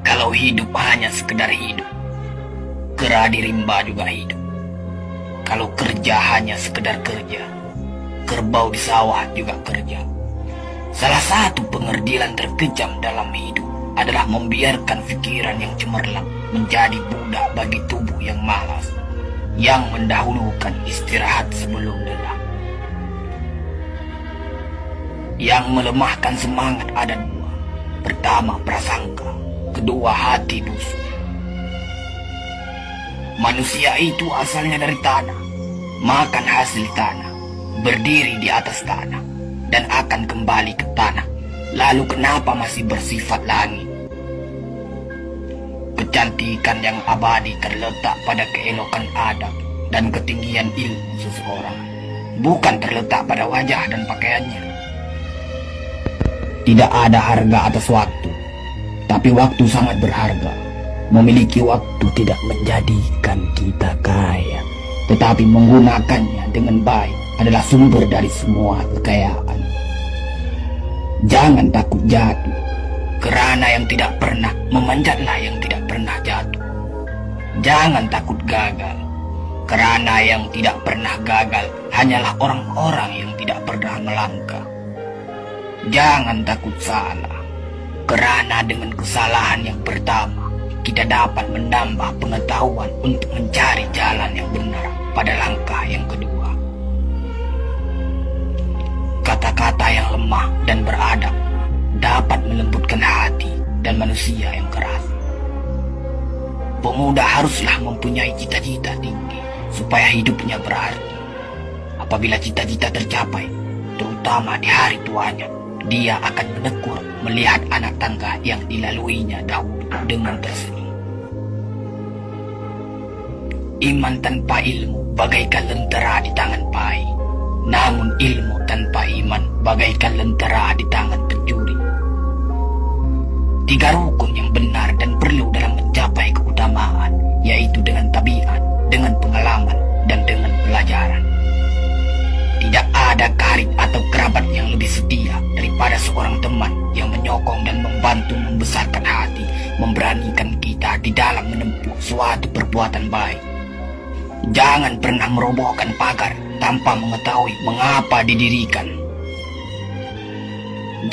Kalau hidup hanya sekedar hidup, kera di rimba juga hidup. Kalau kerja hanya sekedar kerja, kerbau di sawah juga kerja. Salah satu pengerdilan terkejam dalam hidup adalah membiarkan pikiran yang cemerlang menjadi budak bagi tubuh yang malas, yang mendahulukan istirahat sebelum lelah. Yang melemahkan semangat ada dua. Pertama, prasangka. Kedua, hati busuk. Manusia itu asalnya dari tanah, makan hasil tanah, berdiri di atas tanah, dan akan kembali ke tanah. Lalu kenapa masih bersifat langit? Kecantikan yang abadi terletak pada keelokan adab dan ketinggian ilmu seseorang, bukan terletak pada wajah dan pakaiannya. Tidak ada harga atas waktu, tapi waktu sangat berharga. Memiliki waktu tidak menjadikan kita kaya, tetapi menggunakannya dengan baik adalah sumber dari semua kekayaan. Jangan takut jatuh, kerana yang tidak pernah memanjatlah yang tidak pernah jatuh. Jangan takut gagal, kerana yang tidak pernah gagal hanyalah orang-orang yang tidak pernah melangkah. Jangan takut salah, kerana dengan kesalahan yang pertama, kita dapat menambah pengetahuan untuk mencari jalan yang benar pada langkah yang kedua. Kata-kata yang lemah dan beradab dapat melembutkan hati dan manusia yang keras. Pemuda haruslah mempunyai cita-cita tinggi supaya hidupnya berarti. Apabila cita-cita tercapai, terutama di hari tuanya, dia akan menekur melihat anak tangga yang dilaluinya dahulu dengan tersenyum. Iman tanpa ilmu bagaikan lentera di tangan pai, namun ilmu tanpa iman bagaikan lentera di tangan pencuri. Tiga rukun yang benar dan perlu dalam mencapai keutamaan, yaitu dengan tabiat, dengan pengalaman, dan dengan pelajaran. Tidak ada karib atau kerabat yang lebih setia daripada seorang teman yang menyokong dan membantu membesarkan hati, memberanikan kita di dalam menempuh suatu perbuatan baik. Jangan pernah merobohkan pagar tanpa mengetahui mengapa didirikan.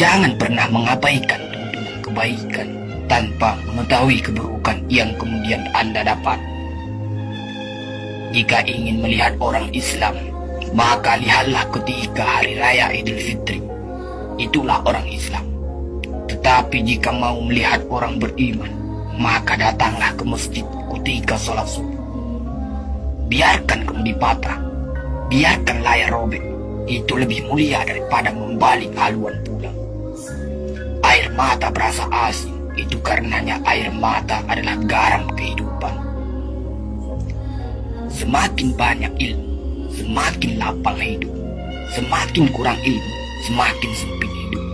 Jangan pernah mengabaikan tuntunan kebaikan tanpa mengetahui keburukan yang kemudian Anda dapat. Jika ingin melihat orang Islam, maka lihatlah ketika hari raya Idul Fitri. Itulah orang Islam. Tetapi jika mau melihat orang beriman, maka datanglah ke masjid ketika sholat subuh. Biarkan kemudi patah, biarkan layar robek. Itu lebih mulia daripada membalik haluan pulang. Air mata berasa asin, itu karenanya air mata adalah garam kehidupan. Semakin banyak ilmu, semakin lapang hidup. Semakin kurang ilmu, semakin sempit hidup.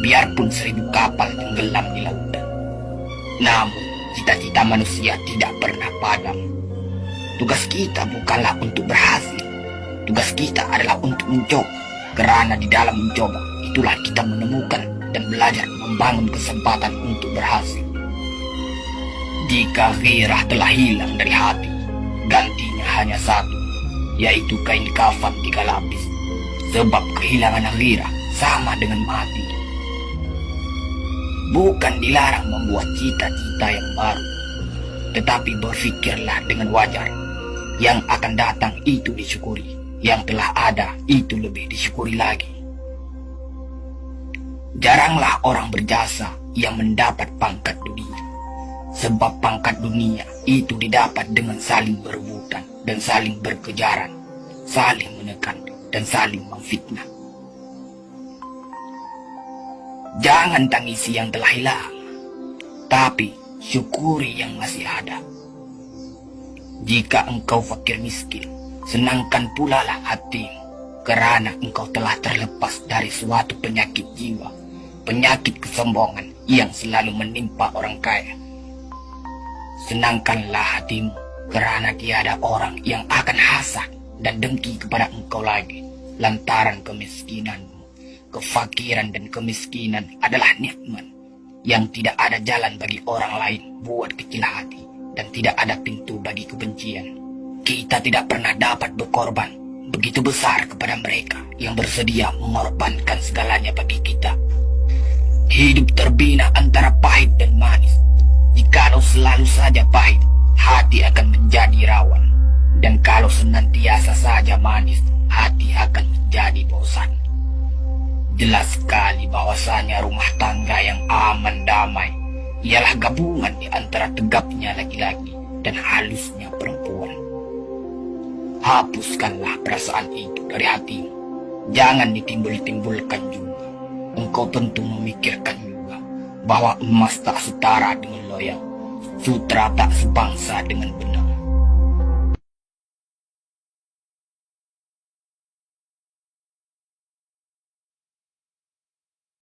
Biarpun 1000 kapal tenggelam di lautan, namun cita-cita manusia tidak pernah padam. Tugas kita bukanlah untuk berhasil, tugas kita adalah untuk mencoba. Kerana di dalam mencoba, itulah kita menemukan dan belajar membangun kesempatan untuk berhasil. Jika gairah telah hilang dari hati, gantinya hanya satu, yaitu kain kafan 3 lapis. Sebab kehilangan gairah sama dengan mati. Bukan dilarang membuat cita-cita yang baru, tetapi berfikirlah dengan wajar. Yang akan datang itu disyukuri, yang telah ada itu lebih disyukuri lagi. Jaranglah orang berjasa yang mendapat pangkat dunia, sebab pangkat dunia itu didapat dengan saling berebutan dan saling berkejaran, saling menekan dan saling memfitnah. Jangan tangisi yang telah hilang, tapi syukuri yang masih ada. Jika engkau fakir miskin, senangkan pula lah hatimu, kerana engkau telah terlepas dari suatu penyakit jiwa, penyakit kesombongan yang selalu menimpa orang kaya. Senangkanlah hatimu, kerana tiada orang yang akan hasad dan dengki kepada engkau lagi, lantaran kemiskinanmu. Kefakiran dan kemiskinan adalah nikmat, yang tidak ada jalan bagi orang lain buat kecil hati, dan tidak ada pintu bagi kebencian. Kita tidak pernah dapat berkorban begitu besar kepada mereka yang bersedia mengorbankan segalanya bagi kita. Hidup terbina antara pahit dan manis. Jikalau selalu saja pahit, hati akan menjadi rawan. Dan kalau senantiasa saja manis, hati akan menjadi bosan. Jelas sekali bahwasanya rumah tangga yang aman damai ialah gabungan di antara tegapnya laki-laki dan halusnya perempuan. Hapuskanlah perasaan itu dari hatimu. Jangan ditimbul-timbulkan juga. Engkau tentu memikirkan juga bahwa emas tak setara dengan loyang, sutra tak sebangsa dengan benar.